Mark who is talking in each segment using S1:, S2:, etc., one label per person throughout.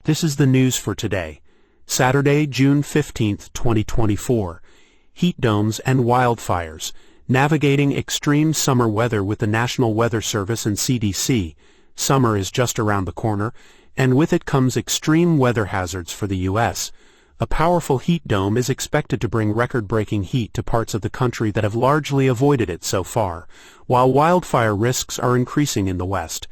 S1: This is the news for today, Saturday, June 15, 2024. Heat domes and wildfires. Navigating extreme summer weather with the National Weather Service and CDC. Summer is just around the corner, and with it comes extreme weather hazards for the U.S. A powerful heat dome is expected to bring record-breaking heat to parts of the country that have largely avoided it so far, while wildfire risks are increasing in the West.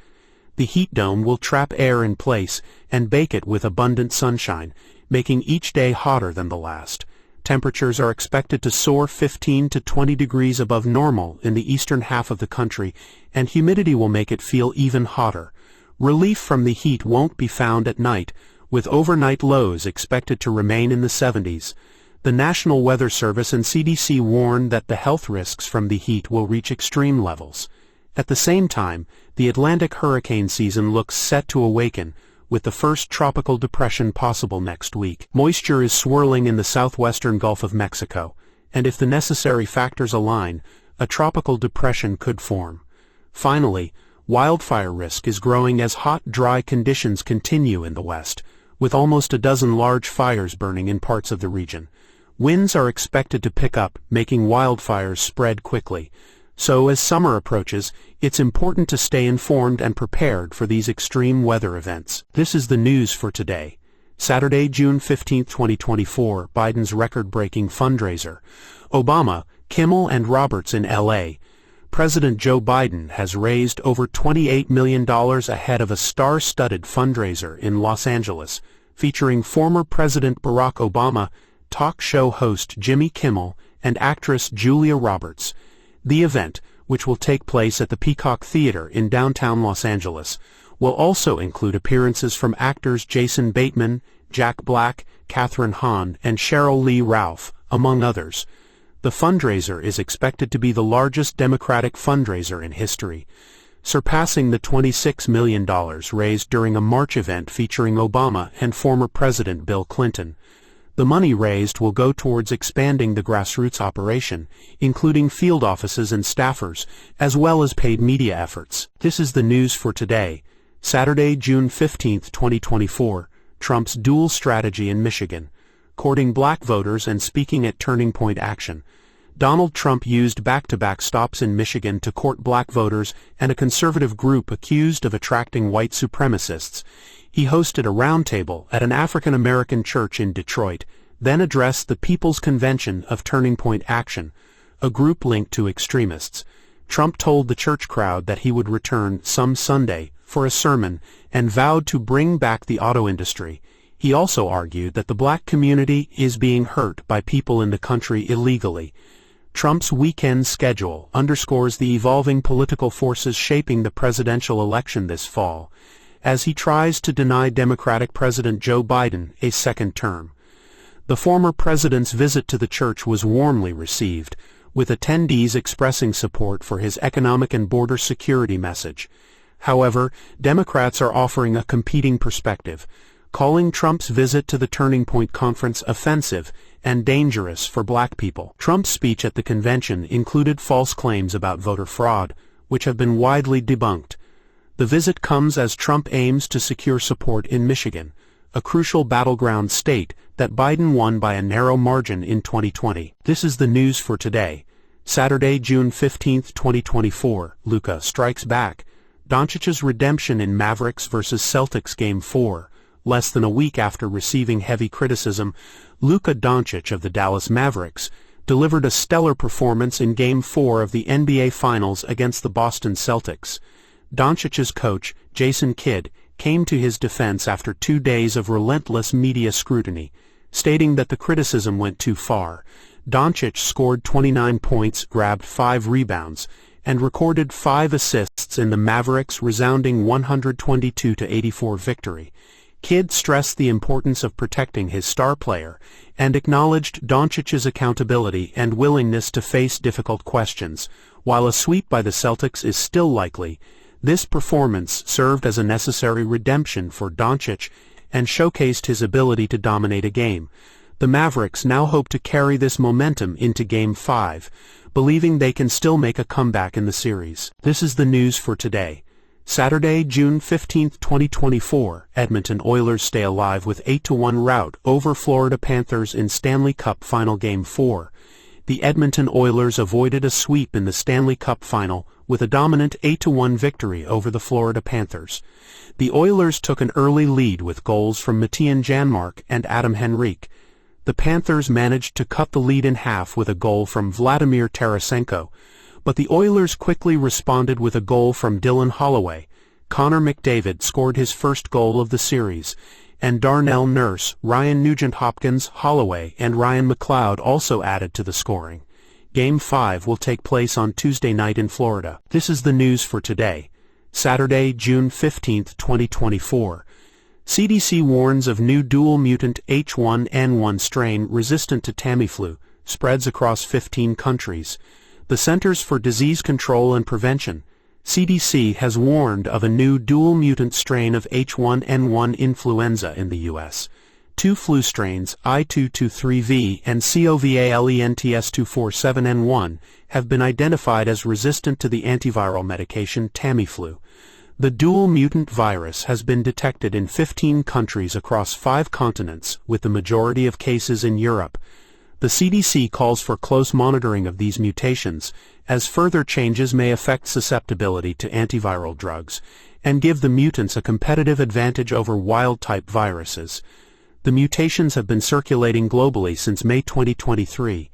S1: The heat dome will trap air in place and bake it with abundant sunshine, making each day hotter than the last. Temperatures are expected to soar 15 to 20 degrees above normal in the eastern half of the country, and humidity will make it feel even hotter. Relief from the heat won't be found at night, with overnight lows expected to remain in the 70s. The National Weather Service and CDC warn that the health risks from the heat will reach extreme levels. At the same time, the Atlantic hurricane season looks set to awaken, with the first tropical depression possible next week. Moisture is swirling in the southwestern Gulf of Mexico, and if the necessary factors align, a tropical depression could form. Finally, wildfire risk is growing as hot, dry conditions continue in the West, with almost a dozen large fires burning in parts of the region. Winds are expected to pick up, making wildfires spread quickly. So as summer approaches, it's important to stay informed and prepared for these extreme weather events. This is the news for today, Saturday, June 15, 2024. Biden's record-breaking fundraiser. Obama, Kimmel and Roberts in L.A. President Joe Biden has raised over $28 million ahead of a star-studded fundraiser in Los Angeles, featuring former President Barack Obama, talk show host Jimmy Kimmel, and actress Julia Roberts. The event, which will take place at the Peacock Theater in downtown Los Angeles, will also include appearances from actors Jason Bateman, Jack Black, Kathryn Hahn, and Cheryl Lee Ralph, among others. The fundraiser is expected to be the largest Democratic fundraiser in history, surpassing the $26 million raised during a March event featuring Obama and former President Bill Clinton. The money raised will go towards expanding the grassroots operation, including field offices and staffers, as well as paid media efforts. This is the news for today, Saturday, June 15, 2024. Trump's dual strategy in Michigan. Courting black voters and speaking at Turning Point Action. Donald Trump used back-to-back stops in Michigan to court black voters and a conservative group accused of attracting white supremacists. He hosted a roundtable at an African-American church in Detroit, then addressed the People's Convention of Turning Point Action, a group linked to extremists. Trump told the church crowd that he would return some Sunday for a sermon and vowed to bring back the auto industry. He also argued that the black community is being hurt by people in the country illegally. Trump's weekend schedule underscores the evolving political forces shaping the presidential election this fall, as he tries to deny Democratic President Joe Biden a second term. The former president's visit to the church was warmly received, with attendees expressing support for his economic and border security message. However, Democrats are offering a competing perspective, calling Trump's visit to the Turning Point Conference offensive and dangerous for black people. Trump's speech at the convention included false claims about voter fraud, which have been widely debunked. The visit comes as Trump aims to secure support in Michigan, a crucial battleground state that Biden won by a narrow margin in 2020. This is the news for today, Saturday, June 15, 2024. Luka strikes back. Doncic's redemption in Mavericks vs. Celtics Game 4. Less than a week after receiving heavy criticism, Luka Doncic of the Dallas Mavericks delivered a stellar performance in Game 4 of the NBA Finals against the Boston Celtics. Doncic's coach, Jason Kidd, came to his defense after 2 days of relentless media scrutiny, stating that the criticism went too far. Doncic scored 29 points, grabbed 5 rebounds, and recorded 5 assists in the Mavericks' resounding 122-84 victory. Kidd stressed the importance of protecting his star player and acknowledged Doncic's accountability and willingness to face difficult questions. While a sweep by the Celtics is still likely, this performance served as a necessary redemption for Doncic and showcased his ability to dominate a game. The Mavericks now hope to carry this momentum into Game 5, believing they can still make a comeback in the series. This is the news for today, Saturday, June 15, 2024, Edmonton Oilers stay alive with 8-1 rout over Florida Panthers in Stanley Cup Final Game 4. The Edmonton Oilers avoided a sweep in the Stanley Cup Final with a dominant 8-1 victory over the Florida Panthers. The Oilers took an early lead with goals from Matthias Janmark and Adam Henrique. The Panthers managed to cut the lead in half with a goal from Vladimir Tarasenko, but the Oilers quickly responded with a goal from Dylan Holloway. Connor McDavid scored his first goal of the series, and Darnell Nurse, Ryan Nugent-Hopkins, Holloway, and Ryan McLeod also added to the scoring. Game 5 will take place on Tuesday night in Florida. This is the news for today, Saturday, June 15, 2024. CDC warns of new dual mutant H1N1 strain resistant to Tamiflu, spreads across 15 countries. The Centers for Disease Control and Prevention, CDC, has warned of a new dual mutant strain of H1N1 influenza in the U.S. Two flu strains, I223V and COVALENTS247N1, have been identified as resistant to the antiviral medication Tamiflu. The dual mutant virus has been detected in 15 countries across 5 continents, with the majority of cases in Europe. The CDC calls for close monitoring of these mutations, as further changes may affect susceptibility to antiviral drugs, and give the mutants a competitive advantage over wild-type viruses. The mutations have been circulating globally since May 2023.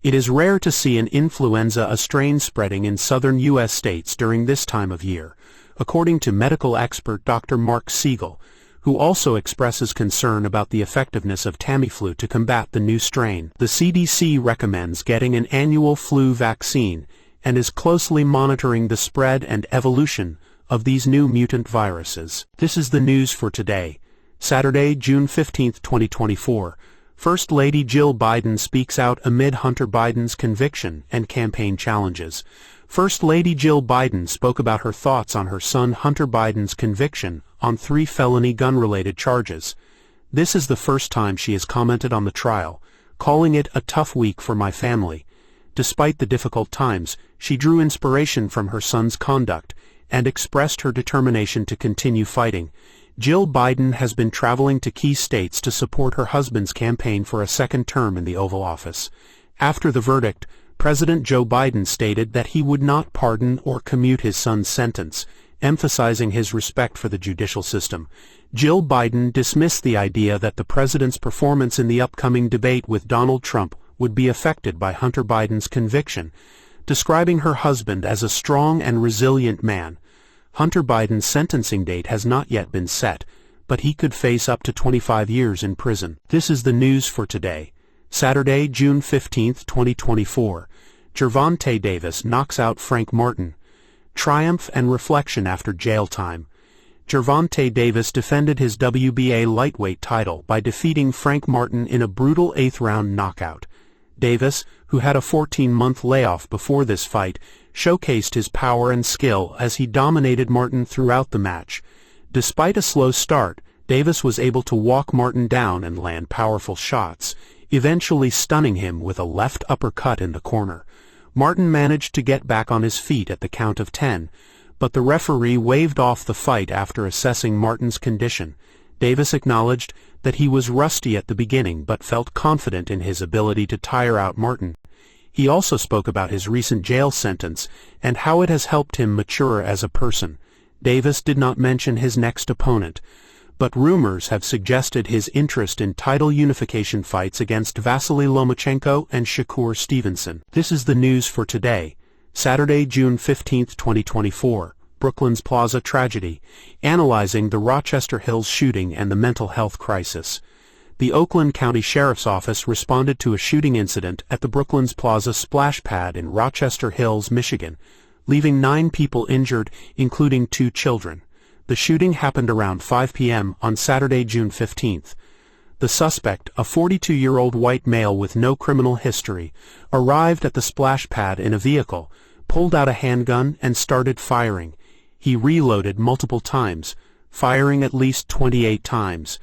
S1: It is rare to see an influenza strain spreading in southern U.S. states during this time of year, according to medical expert Dr. Mark Siegel, who also expresses concern about the effectiveness of Tamiflu to combat the new strain. The CDC recommends getting an annual flu vaccine and is closely monitoring the spread and evolution of these new mutant viruses. This is the news for today, Saturday, June 15, 2024. First Lady Jill Biden speaks out amid Hunter Biden's conviction and campaign challenges. First Lady Jill Biden spoke about her thoughts on her son Hunter Biden's conviction on 3 felony gun-related charges. This is the first time she has commented on the trial, calling it a tough week for my family. Despite the difficult times, she drew inspiration from her son's conduct and expressed her determination to continue fighting. Jill Biden has been traveling to key states to support her husband's campaign for a second term in the Oval Office. After the verdict, President Joe Biden stated that he would not pardon or commute his son's sentence, emphasizing his respect for the judicial system. Jill Biden dismissed the idea that the president's performance in the upcoming debate with Donald Trump would be affected by Hunter Biden's conviction, describing her husband as a strong and resilient man. Hunter Biden's sentencing date has not yet been set, but he could face up to 25 years in prison. This is the news for today, Saturday, June 15, 2024. Gervonta Davis knocks out Frank Martin. Triumph and reflection after jail time. Gervonta Davis defended his WBA lightweight title by defeating Frank Martin in a brutal 8th-round knockout. Davis, who had a 14-month layoff before this fight, showcased his power and skill as he dominated Martin throughout the match. Despite a slow start, Davis was able to walk Martin down and land powerful shots, eventually stunning him with a left uppercut in the corner. Martin managed to get back on his feet at the count of 10, but the referee waved off the fight after assessing Martin's condition. Davis acknowledged that he was rusty at the beginning but felt confident in his ability to tire out Martin. He also spoke about his recent jail sentence and how it has helped him mature as a person. Davis did not mention his next opponent, but rumors have suggested his interest in title unification fights against Vasily Lomachenko and Shakur Stevenson. This is the news for today, Saturday, June 15, 2024. Brooklyn's Plaza tragedy, analyzing the Rochester Hills shooting and the mental health crisis. The Oakland County Sheriff's Office responded to a shooting incident at the Brooklyn's Plaza splash pad in Rochester Hills, Michigan, leaving 9 people injured, including 2 children. The shooting happened around 5 p.m. on Saturday, June 15. The suspect, a 42-year-old white male with no criminal history, arrived at the splash pad in a vehicle, pulled out a handgun, and started firing. He reloaded multiple times, firing at least 28 times.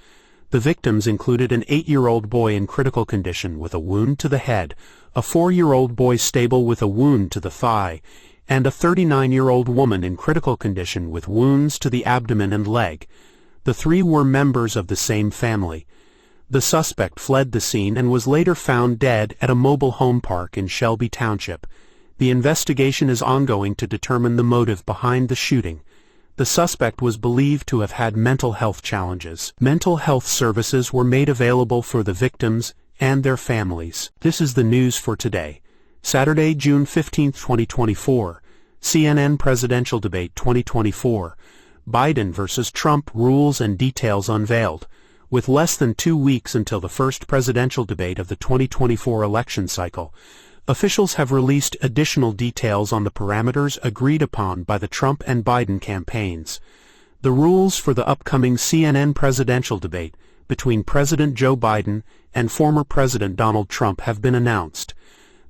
S1: The victims included an 8-year-old boy in critical condition with a wound to the head, a 4-year-old boy stable with a wound to the thigh, and a 39-year-old woman in critical condition with wounds to the abdomen and leg. The three were members of the same family. The suspect fled the scene and was later found dead at a mobile home park in Shelby Township. The investigation is ongoing to determine the motive behind the shooting. The suspect was believed to have had mental health challenges. Mental health services were made available for the victims and their families. This is the news for today, Saturday, June 15, 2024. CNN Presidential Debate 2024. Biden versus Trump rules and details unveiled. With less than 2 weeks until the first presidential debate of the 2024 election cycle, officials have released additional details on the parameters agreed upon by the Trump and Biden campaigns. The rules for the upcoming CNN presidential debate between President Joe Biden and former President Donald Trump have been announced.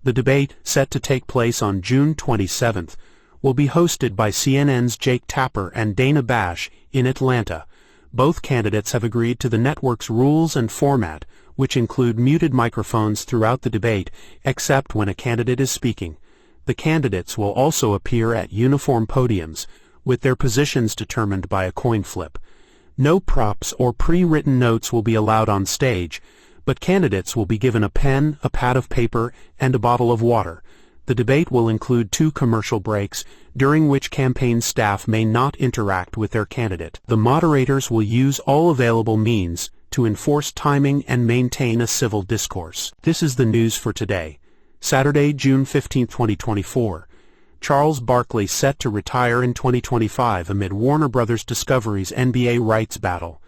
S1: The debate, set to take place on June 27th, will be hosted by CNN's Jake Tapper and Dana Bash in Atlanta. Both candidates have agreed to the network's rules and format, which include muted microphones throughout the debate, except when a candidate is speaking. The candidates will also appear at uniform podiums, with their positions determined by a coin flip. No props or pre-written notes will be allowed on stage, but candidates will be given a pen, a pad of paper, and a bottle of water. The debate will include 2 commercial breaks, during which campaign staff may not interact with their candidate. The moderators will use all available means to enforce timing and maintain a civil discourse. This is the news for today, Saturday, June 15, 2024. Charles Barkley set to retire in 2025 amid Warner Bros. Discovery's NBA rights battle.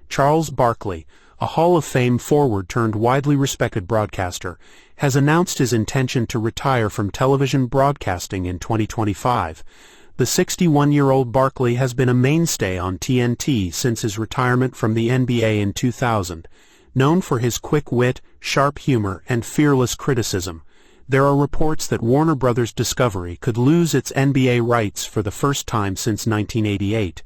S1: Charles Barkley, a Hall of Fame forward turned widely respected broadcaster, has announced his intention to retire from television broadcasting in 2025. The 61-year-old Barkley has been a mainstay on TNT since his retirement from the NBA in 2000. Known for his quick wit, sharp humor, and fearless criticism, there are reports that Warner Bros. Discovery could lose its NBA rights for the first time since 1988.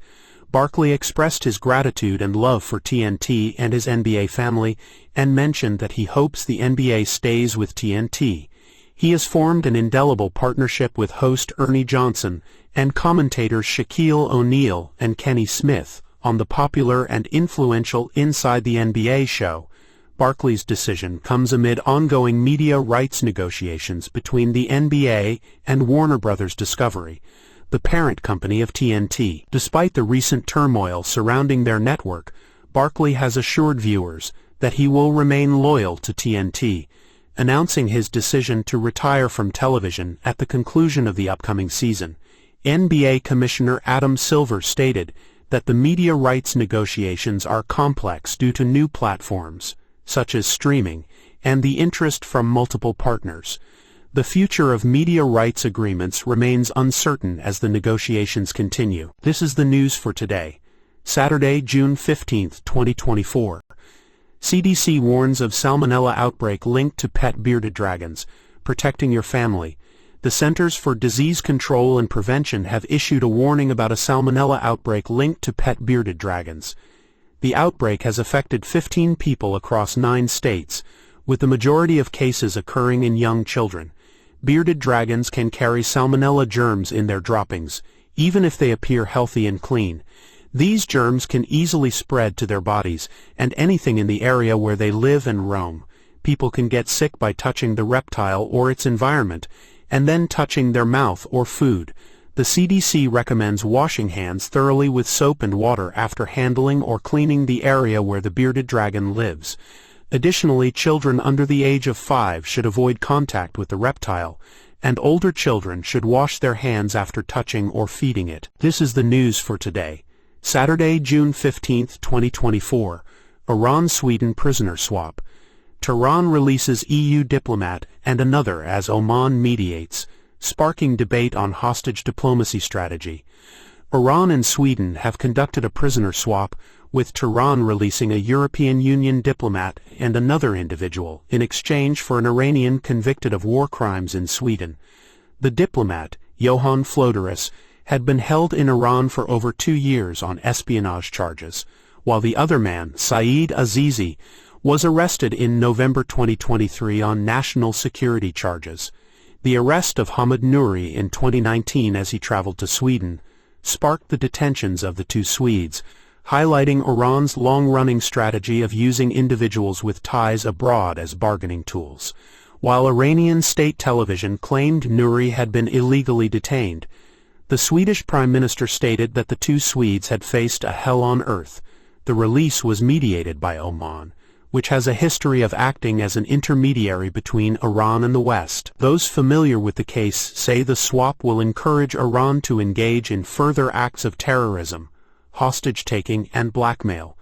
S1: Barkley expressed his gratitude and love for TNT and his NBA family, and mentioned that he hopes the NBA stays with TNT. He has formed an indelible partnership with host Ernie Johnson and commentators Shaquille O'Neal and Kenny Smith on the popular and influential Inside the NBA show. Barkley's decision comes amid ongoing media rights negotiations between the NBA and Warner Bros. Discovery, the parent company of TNT. Despite the recent turmoil surrounding their network, Barkley has assured viewers that he will remain loyal to TNT, announcing his decision to retire from television at the conclusion of the upcoming season. NBA Commissioner Adam Silver stated that the media rights negotiations are complex due to new platforms, such as streaming, and the interest from multiple partners. The future of media rights agreements remains uncertain as the negotiations continue. This is the news for today, Saturday, June 15, 2024. CDC warns of Salmonella outbreak linked to pet bearded dragons. Protecting your family. The Centers for Disease Control and Prevention have issued a warning about a Salmonella outbreak linked to pet bearded dragons. The outbreak has affected 15 people across 9 states, with the majority of cases occurring in young children. Bearded dragons can carry Salmonella germs in their droppings, even if they appear healthy and clean. These germs can easily spread to their bodies and anything in the area where they live and roam. People can get sick by touching the reptile or its environment, and then touching their mouth or food. The CDC recommends washing hands thoroughly with soap and water after handling or cleaning the area where the bearded dragon lives. Additionally, children under the age of 5 should avoid contact with the reptile, and older children should wash their hands after touching or feeding it. This is the news for today, Saturday, June 15, 2024. Iran-Sweden prisoner swap. Tehran releases EU diplomat and another as Oman mediates, sparking debate on hostage diplomacy strategy. Iran and Sweden have conducted a prisoner swap, with Tehran releasing a European Union diplomat and another individual in exchange for an Iranian convicted of war crimes in Sweden. The diplomat, Johan Floderus, had been held in Iran for over 2 years on espionage charges, while the other man, Saeed Azizi, was arrested in November 2023 on national security charges. The arrest of Hamid Nouri in 2019 as he traveled to Sweden sparked the detentions of the two Swedes, highlighting Iran's long-running strategy of using individuals with ties abroad as bargaining tools. While Iranian state television claimed Nouri had been illegally detained, the Swedish Prime Minister stated that the two Swedes had faced a hell on earth. The release was mediated by Oman, which has a history of acting as an intermediary between Iran and the West. Those familiar with the case say the swap will encourage Iran to engage in further acts of terrorism, hostage-taking, and blackmail.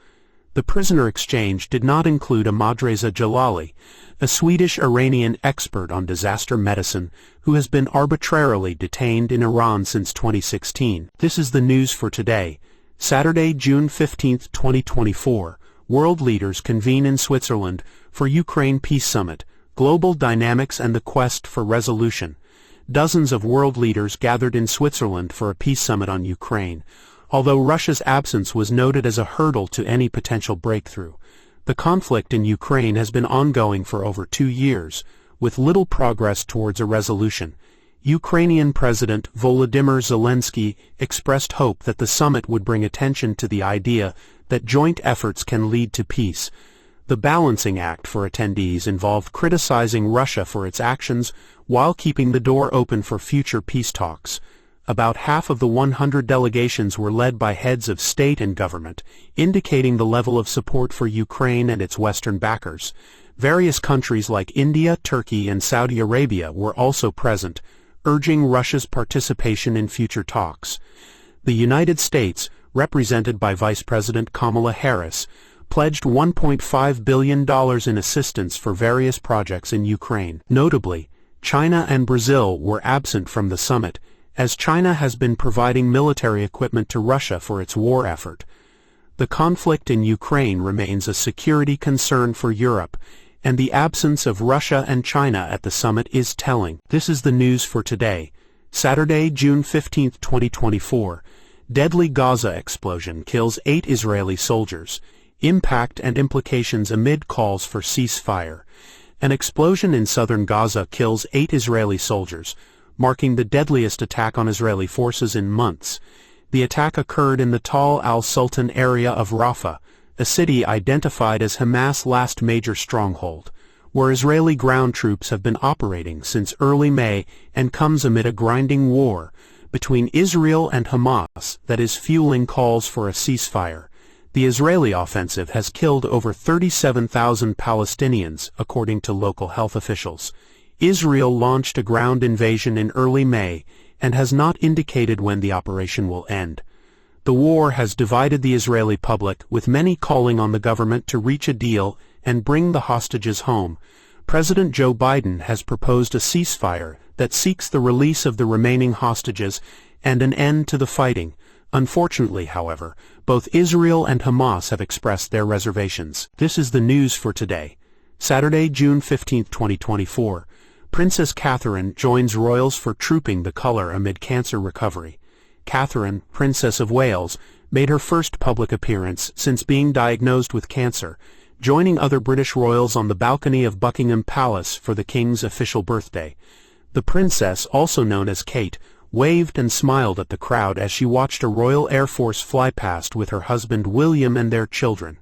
S1: The prisoner exchange did not include Ahmadreza Jalali, a Swedish-Iranian expert on disaster medicine who has been arbitrarily detained in Iran since 2016. This is the news for today, Saturday, June 15, 2024. World leaders convene in Switzerland for Ukraine Peace Summit, Global Dynamics and the Quest for Resolution. Dozens of world leaders gathered in Switzerland for a peace summit on Ukraine, although Russia's absence was noted as a hurdle to any potential breakthrough. The conflict in Ukraine has been ongoing for over 2 years, with little progress towards a resolution. Ukrainian President Volodymyr Zelensky expressed hope that the summit would bring attention to the idea that joint efforts can lead to peace. The balancing act for attendees involved criticizing Russia for its actions while keeping the door open for future peace talks. About half of the 100 delegations were led by heads of state and government, indicating the level of support for Ukraine and its Western backers. Various countries like India, Turkey, and Saudi Arabia were also present, urging Russia's participation in future talks. The United States, represented by Vice President Kamala Harris, pledged $1.5 billion in assistance for various projects in Ukraine. Notably, China and Brazil were absent from the summit, as China has been providing military equipment to Russia for its war effort. The conflict in Ukraine remains a security concern for Europe, and the absence of Russia and China at the summit is telling. This is the news for today, Saturday, June 15, 2024. Deadly Gaza explosion kills 8 Israeli soldiers. Impact and implications amid calls for ceasefire. An explosion in southern Gaza kills 8 Israeli soldiers, marking the deadliest attack on Israeli forces in months. The attack occurred in the Tal al-Sultan area of Rafah, a city identified as Hamas' last major stronghold, where Israeli ground troops have been operating since early May and comes amid a grinding war between Israel and Hamas that is fueling calls for a ceasefire. The Israeli offensive has killed over 37,000 Palestinians, according to local health officials. Israel launched a ground invasion in early May and has not indicated when the operation will end. The war has divided the Israeli public, with many calling on the government to reach a deal and bring the hostages home. President Joe Biden has proposed a ceasefire that seeks the release of the remaining hostages and an end to the fighting. Unfortunately, however, both Israel and Hamas have expressed their reservations. This is the news for today, Saturday, June 15, 2024. Princess Catherine joins royals for Trooping the Colour amid cancer recovery. Catherine, Princess of Wales, made her first public appearance since being diagnosed with cancer, joining other British royals on the balcony of Buckingham Palace for the King's official birthday. The princess, also known as Kate, waved and smiled at the crowd as she watched a Royal Air Force fly past with her husband William and their children.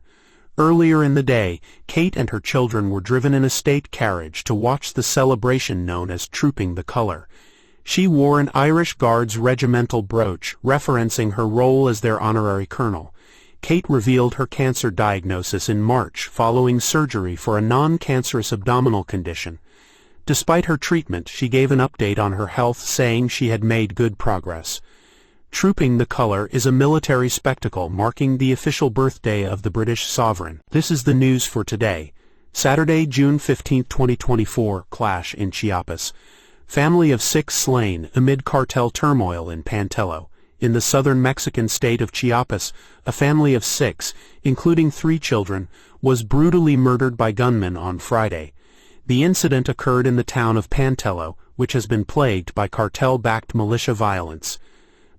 S1: Earlier in the day, Kate and her children were driven in a state carriage to watch the celebration known as Trooping the Colour. She wore an Irish Guards regimental brooch, referencing her role as their honorary colonel. Kate revealed her cancer diagnosis in March following surgery for a non-cancerous abdominal condition. Despite her treatment, she gave an update on her health, saying she had made good progress. Trooping the Colour is a military spectacle marking the official birthday of the British sovereign. This is the news for today, Saturday, June 15, 2024. Clash in Chiapas. Family of 6 slain amid cartel turmoil in Pantello. In the southern Mexican state of Chiapas, a family of 6, including 3 children, was brutally murdered by gunmen on Friday. The incident occurred in the town of Pantello, which has been plagued by cartel-backed militia violence.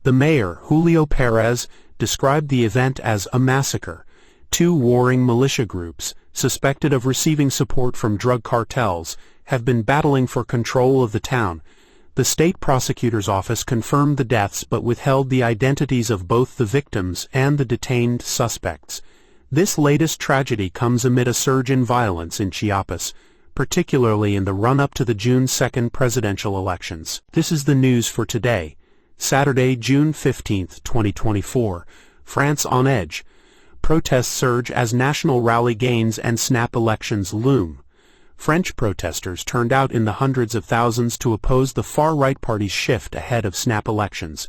S1: The mayor, Julio Perez, described the event as a massacre. 2 warring militia groups, suspected of receiving support from drug cartels, have been battling for control of the town. The state prosecutor's office confirmed the deaths but withheld the identities of both the victims and the detained suspects. This latest tragedy comes amid a surge in violence in Chiapas, particularly in the run-up to the June 2 presidential elections. This is the news for today, Saturday, June 15, 2024. France on edge. Protests surge as national rally gains and snap elections loom. French protesters turned out in the hundreds of thousands to oppose the far-right party's shift ahead of snap elections.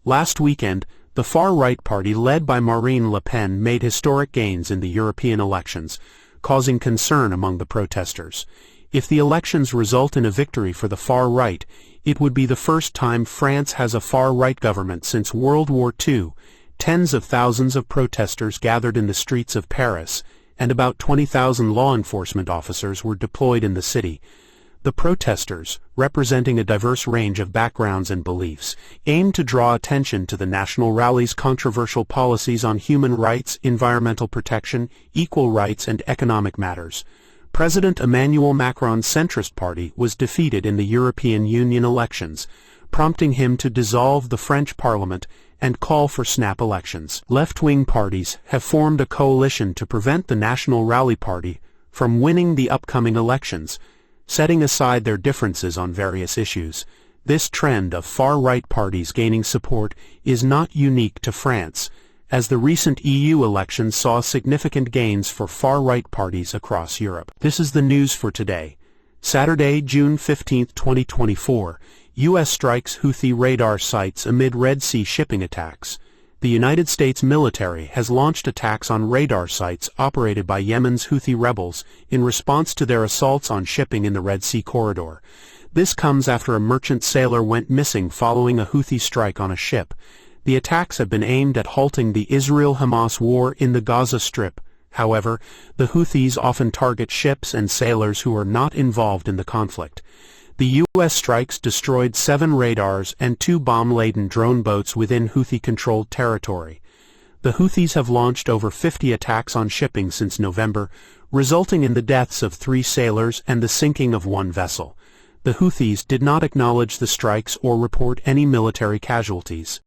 S1: Last weekend, the far-right party led by Marine Le Pen made historic gains in the European elections, causing concern among the protesters. If the elections result in a victory for the far-right, it would be the first time France has a far-right government since World War II. Tens of thousands of protesters gathered in the streets of Paris, and about 20,000 law enforcement officers were deployed in the city. The protesters, representing a diverse range of backgrounds and beliefs, aimed to draw attention to the National Rally's controversial policies on human rights, environmental protection, equal rights and economic matters. President Emmanuel Macron's centrist party was defeated in the European Union elections, prompting him to dissolve the French parliament and call for snap elections. Left-wing parties have formed a coalition to prevent the National Rally Party from winning the upcoming elections, setting aside their differences on various issues. This trend of far-right parties gaining support is not unique to France, as the recent EU elections saw significant gains for far-right parties across Europe. This is the news for today, Saturday, June 15, 2024. U.S. strikes Houthi radar sites amid Red Sea shipping attacks. The United States military has launched attacks on radar sites operated by Yemen's Houthi rebels in response to their assaults on shipping in the Red Sea corridor. This comes after a merchant sailor went missing following a Houthi strike on a ship. The attacks have been aimed at halting the Israel-Hamas war in the Gaza Strip. However, the Houthis often target ships and sailors who are not involved in the conflict. The U.S. strikes destroyed 7 radars and 2 bomb-laden drone boats within Houthi-controlled territory. The Houthis have launched over 50 attacks on shipping since November, resulting in the deaths of 3 sailors and the sinking of 1 vessel. The Houthis did not acknowledge the strikes or report any military casualties.